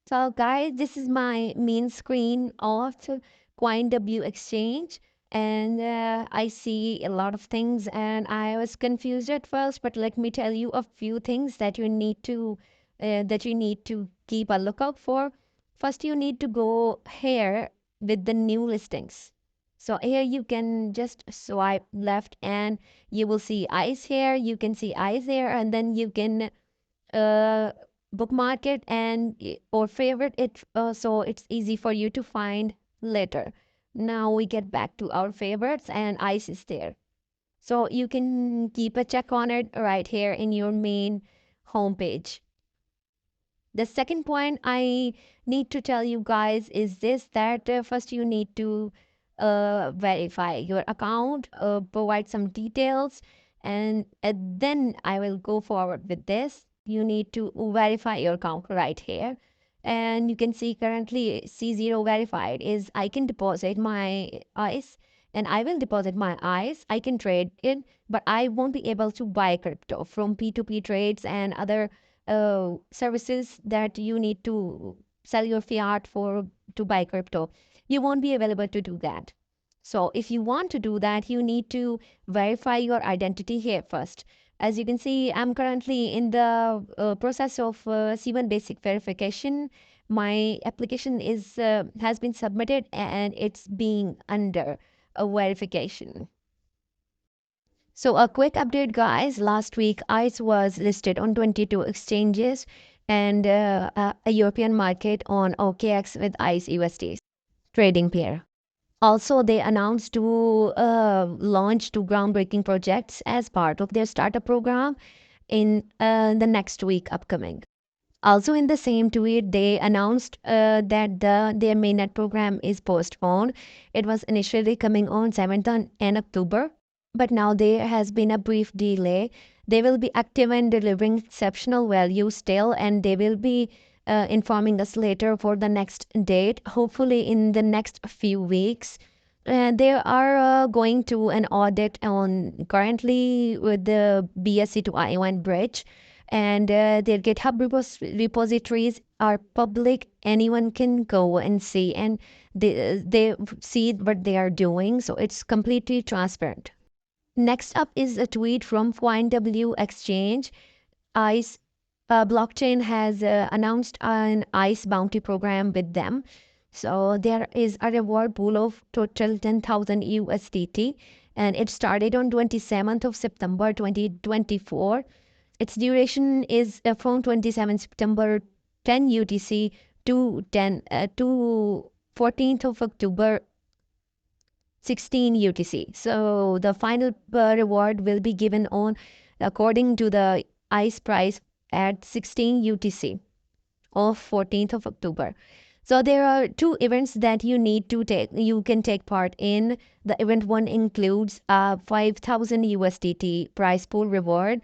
So guys, this is my main screen of CoinW Exchange, and I see a lot of things and I was confused at first, but let me tell you a few things that you need to keep a lookout for. First, you need to go here with the new listings. So here you can just swipe left and you will see eyes here, you can see eyes there, and then you can uh, bookmark it and or favorite it so it's easy for you to find later. Now we get back to our favorites and ice is there. So you can keep a check on it right here in your main homepage. The second point I need to tell you guys is this that first you need to verify your account, provide some details, and then I will go forward with this. You need to verify your account right here. And you can see currently C0 verified is I can deposit my ICE and I will deposit my ICE. I can trade it, but I won't be able to buy crypto from P2P trades and other services that you need to sell your fiat for to buy crypto. You won't be available to do that. So if you want to do that, you need to verify your identity here first. As you can see, I'm currently in the process of C1 basic verification. My application is has been submitted and it's being under a verification. So a quick update, guys. Last week, ICE was listed on 22 exchanges and a European market on OKX with ICE USD trading pair. Also, they announced to launch two groundbreaking projects as part of their startup program in the next week upcoming. Also, in the same tweet, they announced that their mainnet program is postponed. It was initially coming on 7th and October, but now there has been a brief delay. They will be active and delivering exceptional value still, and they will be informing us later for the next date, hopefully in the next few weeks. They are going to an audit on currently with the BSC to I1 bridge, and their GitHub repositories are public. Anyone can go and see, and they see what they are doing. So it's completely transparent. Next up is a tweet from CoinW Exchange. ICE blockchain has announced an ICE bounty program with them. So there is a reward pool of total 10,000 USDT, and it started on 27th of September 2024. Its duration is from 27 September 10 UTC to 14th of October 16 UTC. So the final reward will be given on according to the ICE price at 16 UTC of 14th of October. So there are two events that you can take part in. The event one includes a 5,000 USDT prize pool reward,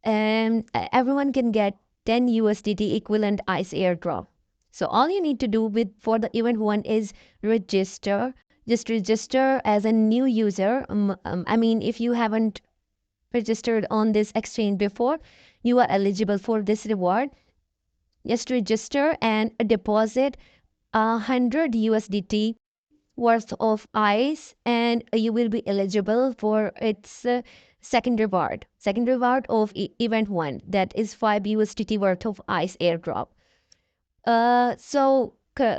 and everyone can get 10 USDT equivalent ICE airdrop. So all you need to do with for the event one is register. Just register as a new user. I mean, if you haven't registered on this exchange before, you are eligible for this reward. Just register and deposit 100 USDT worth of ICE, and you will be eligible for its second reward. Second reward of event one, that is 5 USDT worth of ICE airdrop.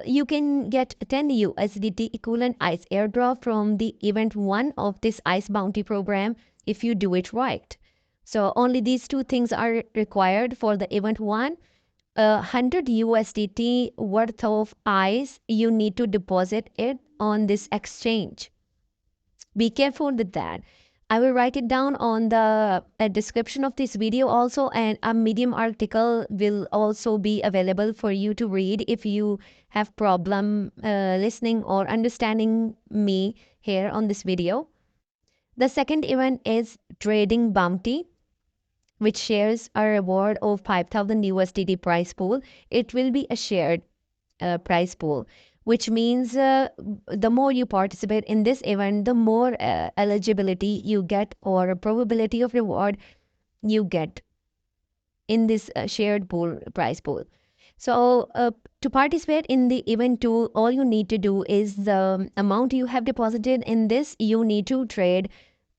You can get 10 USDT equivalent ICE airdrop from the event one of this ICE bounty program if you do it right. So only these two things are required for the event one. 100 USDT worth of ICE, you need to deposit it on this exchange. Be careful with that. I will write it down on the description of this video also, and a Medium article will also be available for you to read if you have problem listening or understanding me here on this video. The second event is Trading Bounty, which shares a reward of 5,000 USDT prize pool. It will be a shared prize pool, which means the more you participate in this event, the more eligibility you get or probability of reward you get in this shared pool prize pool. So, to participate in the event tool, all you need to do is the amount you have deposited in this, you need to trade,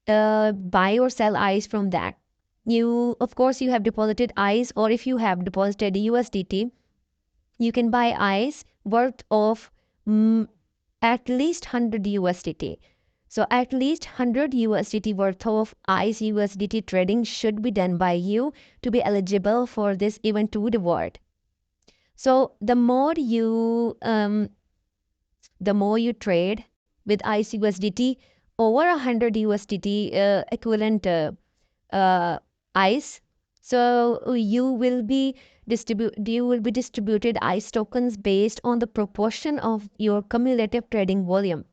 buy or sell ICE from that. You, of course, you have deposited ICE, or if you have deposited USDT, you can buy ICE worth of at least 100 USDT. So at least 100 USDT worth of ICE USDT trading should be done by you to be eligible for this event 2 reward. So the more you trade with ICE USDT, over 100 USDT equivalent uh, ICE, so you will be distributed ICE tokens based on the proportion of your cumulative trading volume.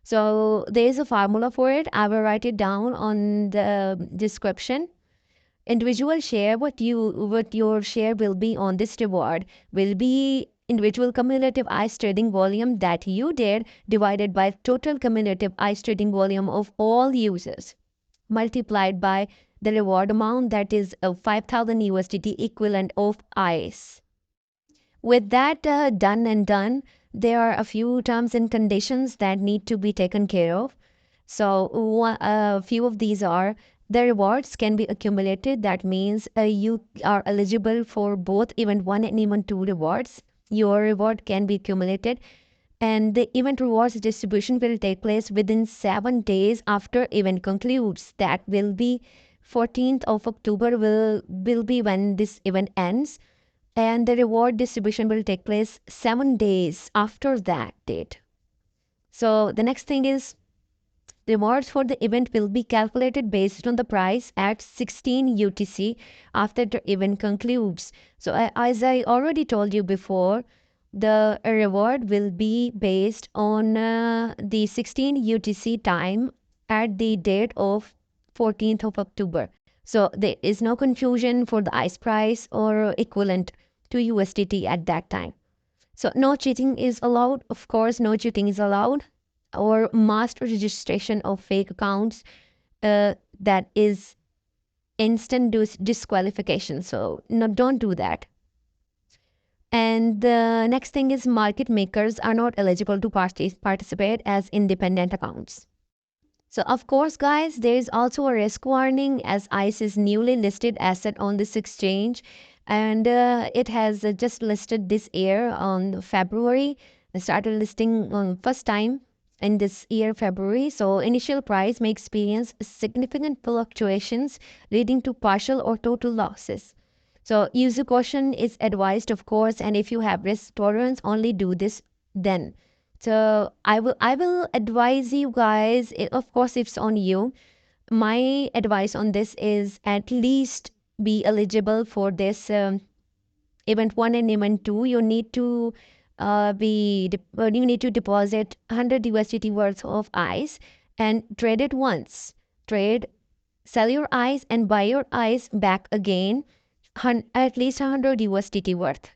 So there is a formula for it. I will write it down on the description. Individual share, what your share will be on this reward will be individual cumulative ICE trading volume that you did divided by total cumulative ICE trading volume of all users multiplied by the reward amount, that is 5000 USDT equivalent of ICE. With that done, there are a few terms and conditions that need to be taken care of. So a few of these are: the rewards can be accumulated. That means you are eligible for both event 1 and event 2 rewards. Your reward can be accumulated, and the event rewards distribution will take place within 7 days after event concludes. That will be 14th of October will be when this event ends, and the reward distribution will take place 7 days after that date. So the next thing is, rewards for the event will be calculated based on the price at 16 UTC after the event concludes. So as I already told you before, the reward will be based on the 16 UTC time at the date of 14th of October. So there is no confusion for the ICE price or equivalent to USDT at that time. So no cheating is allowed. Of course, no cheating is allowed, or mass registration of fake accounts. That is instant disqualification. So no, don't do that. And the next thing is, market makers are not eligible to participate as independent accounts. So of course, guys, there is also a risk warning, as ICE is newly listed asset on this exchange, and it has just listed this year on February. It started listing on first time in this year February. So initial price may experience significant fluctuations leading to partial or total losses. So user caution is advised, of course, and if you have risk tolerance, only do this then. So I will advise you guys, of course it's on you. My advice on this is at least be eligible for this event 1 and event 2. You need to you need to deposit 100 USDT worth of ICE and trade it once. Sell your ICE and buy your ICE back again, at least 100 USDT worth.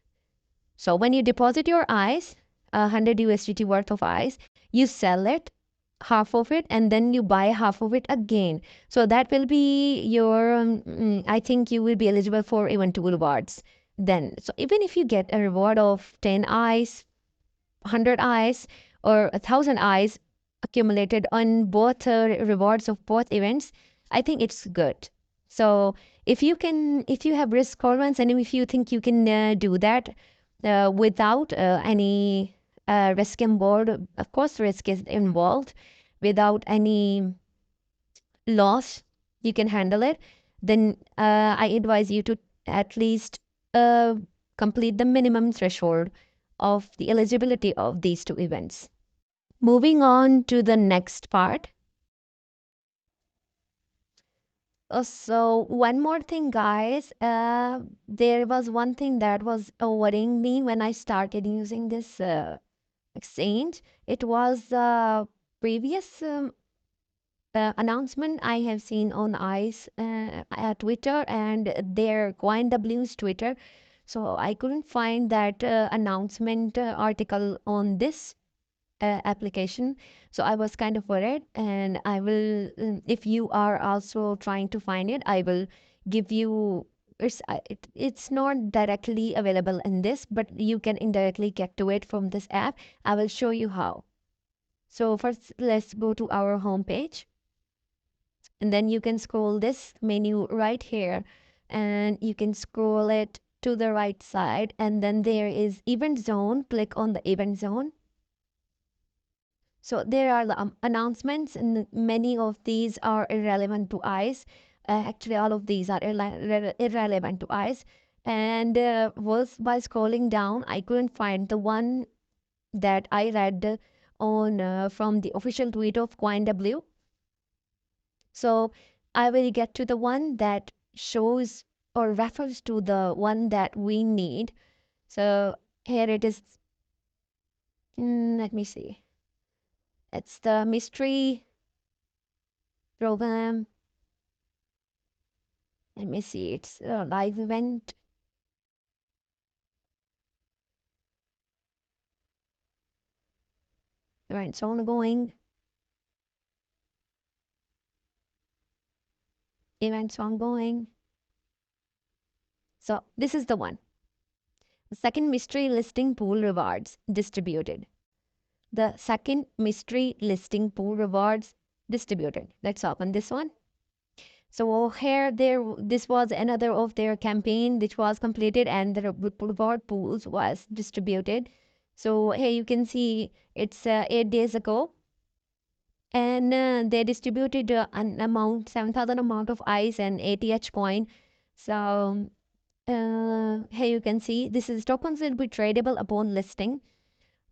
So when you deposit your ICE, 100 USDT worth of ICE, you sell it, half of it, and then you buy half of it again. So that will be your, I think you will be eligible for even 2 rewards then. So even if you get a reward of 10 ICE, 100 ICE, or 1,000 ICE accumulated on both rewards of both events, I think it's good. So if you have risk tolerance, and if you think you can do that without any risk involved, of course risk is involved, without any loss, you can handle it, then I advise you to at least uh, complete the minimum threshold of the eligibility of these 2 events. Moving on to the next part. So one more thing, guys. There was one thing that was worrying me when I started using this exchange. It was previous announcement I have seen on ICE at Twitter and their CoinW's Twitter. So I couldn't find that announcement article on this application. So I was kind of worried, and I will, if you are also trying to find it, I will give you it's not directly available in this, but you can indirectly get to it from this app. I will show you how. So first, let's go to our home page, and then you can scroll this menu right here, and you can scroll it to the right side, and then there is event zone. Click on the event zone. So there are the announcements, and many of these are irrelevant to ICE. Actually, all of these are irrelevant to ICE. And was by scrolling down, I couldn't find the one that I read on from the official tweet of CoinW. So I will get to the one that shows or refers to the one that we need. So here it is. Let me see. It's the mystery program. Let me see. It's a live event. Events ongoing. Events ongoing. So this is the one. The second mystery listing pool rewards distributed. The second mystery listing pool rewards distributed. Let's open this one. So here this was another of their campaign which was completed, and the reward pools was distributed. So here you can see it's 8 days ago, and they distributed an amount 7,000 amount of ice and ATH coin. So here you can see this is tokens will be tradable upon listing.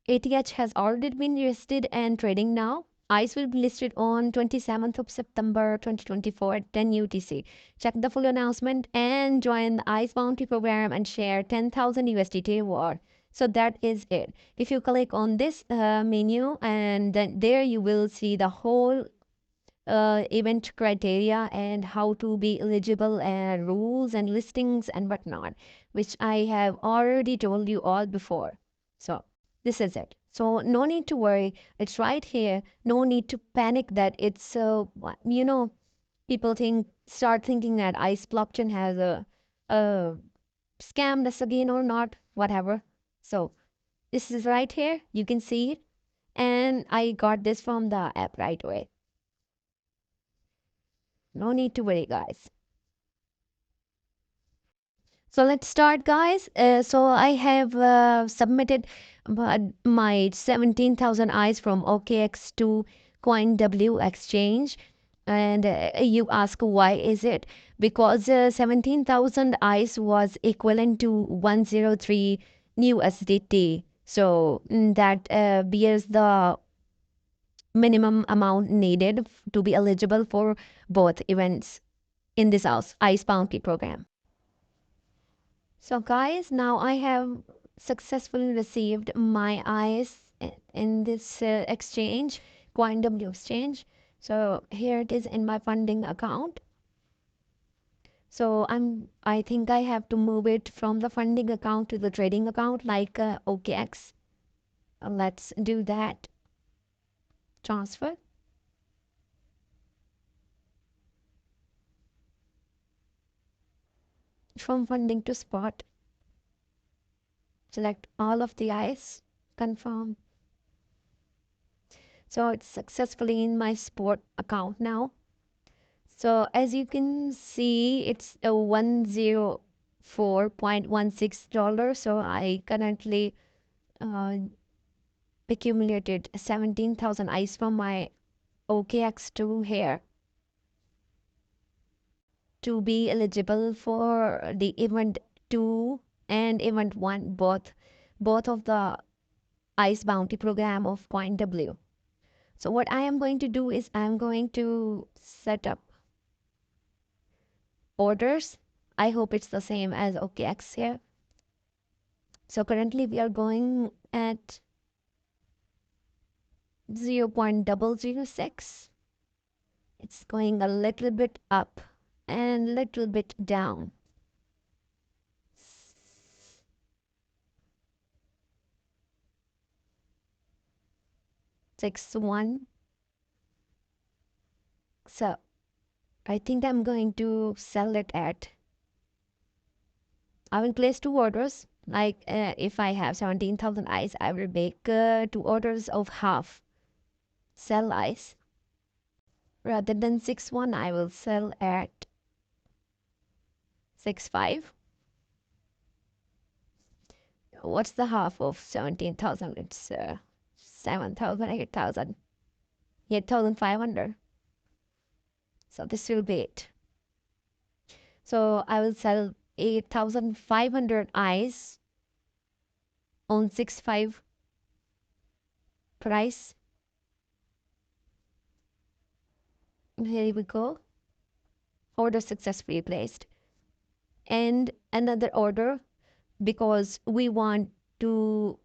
ATH has already been listed and trading now. ICE will be listed on 27th of September 2024 at 10 UTC. Check the full announcement and join the ICE bounty program and share 10,000 USDT reward. So that is it. If you click on this menu, and then there you will see the whole event criteria and how to be eligible, and rules and listings and whatnot, which I have already told you all before. So this is it. So no need to worry. It's right here. No need to panic that it's people start thinking that ICE blockchain has a scammed us again or not, whatever. So this is right here. You can see it, and I got this from the app right away. No need to worry, guys. So let's start, guys. So I have submitted my 17,000 eyes from OKX to CoinW Exchange. And you ask why is it? Because 17,000 eyes was equivalent to 103 new USDT. So that bears the minimum amount needed to be eligible for both events in this house ICE bounty program. So guys, now I have successfully received my eyes in this exchange, CoinW Exchange. So here it is in my funding account. So I think I have to move it from the funding account to the trading account like OKX. Let's do that. Transfer. From funding to spot. Select all of the eyes. Confirm. So it's successfully in my spot account now. So as you can see, it's a $104.16. So I currently uh, accumulated 17,000 ICE from my OKX2 here to be eligible for the event 2 and event 1, both of the ICE bounty program of CoinW. So what I am going to do is I'm going to set up orders. I hope it's the same as OKX here. So currently we are going at 0.006. It's going a little bit up and little bit down. 6.1. So I think I'm going to sell it at I will place two orders. Like if I have 17,000 ice, I will make two orders of half sell ice. Rather than 6.1, I will sell at 6.5. What's the half of 17,000? It's 7,000, 8,000, 8,500. So this will be it. So I will sell 8,500 eyes on 6.5 price. Here we go. Order successfully placed. And another order, because we want to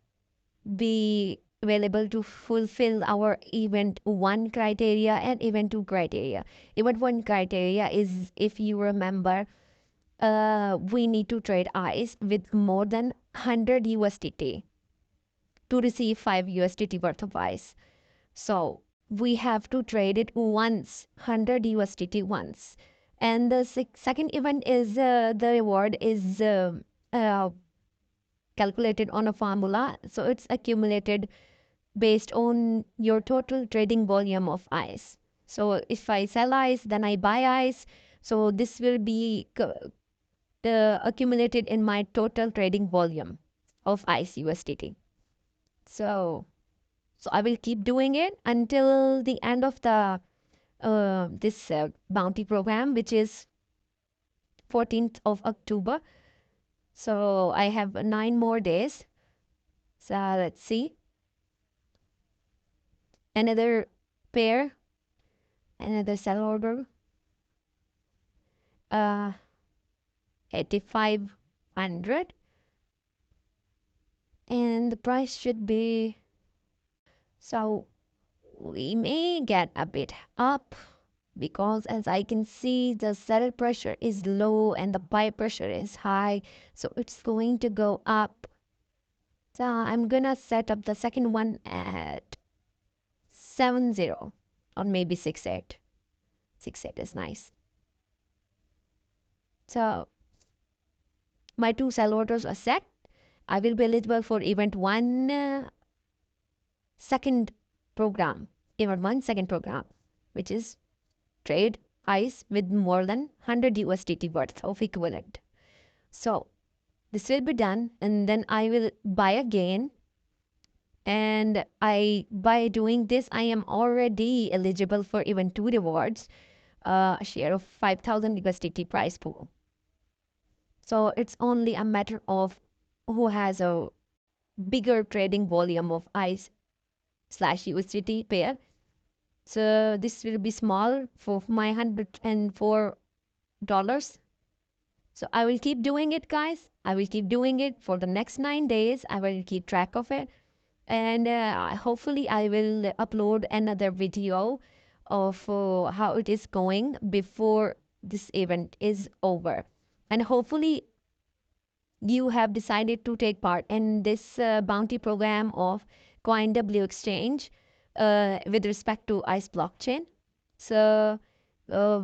be available to fulfill our event 1 criteria and event 2 criteria. Event 1 criteria is, if you remember, we need to trade eyes with more than 100 USDT to receive 5 USDT worth of eyes. So we have to trade it once, 100 USDT once. And the second event is the reward is uh, calculated on a formula. So it's accumulated based on your total trading volume of ice. So if I sell ice, then I buy ice. So this will be accumulated in my total trading volume of ice USDT. So I will keep doing it until the end of the this bounty program, which is 14th of October. So I have 9 more days. So let's see. Another pair, another sell order. 8,500, and the price should be, so we may get a bit up, because as I can see, the sell pressure is low and the buy pressure is high, so it's going to go up. So I'm gonna set up the second one at 70, or maybe 68. 68 is nice. So my 2 sell orders are set. I will be eligible for event 1 second program, event 1 second program, which is trade ice with more than 100 USDT worth of equivalent. So this will be done, and then I will buy again. And by doing this, I am already eligible for event 2 rewards, a share of 5,000 USDT prize pool. So it's only a matter of who has a bigger trading volume of ice slash USDT pair. So this will be small for my $104. So I will keep doing it, guys. I will keep doing it for the next 9 days. I will keep track of it. And hopefully I will upload another video of how it is going before this event is over. And hopefully you have decided to take part in this bounty program of CoinW Exchange with respect to ICE blockchain. So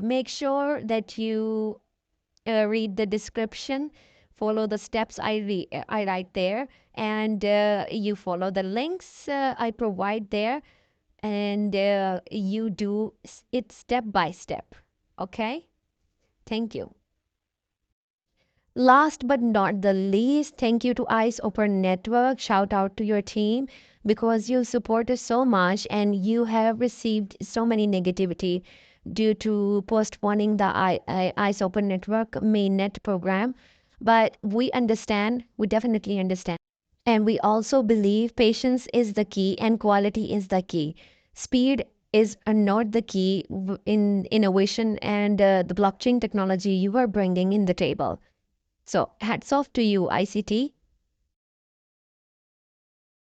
make sure that you read the description, follow the steps I write there, and you follow the links I provide there, and you do it step by step. Okay? Thank you. Last but not the least, thank you to ICE Open Network. Shout out to your team, because you support us so much and you have received so many negativity due to postponing the ICE Open Network mainnet program. But we understand, we definitely understand. And we also believe patience is the key and quality is the key. Speed is not the key in innovation and the blockchain technology you are bringing in the table. So hats off to you, ICT.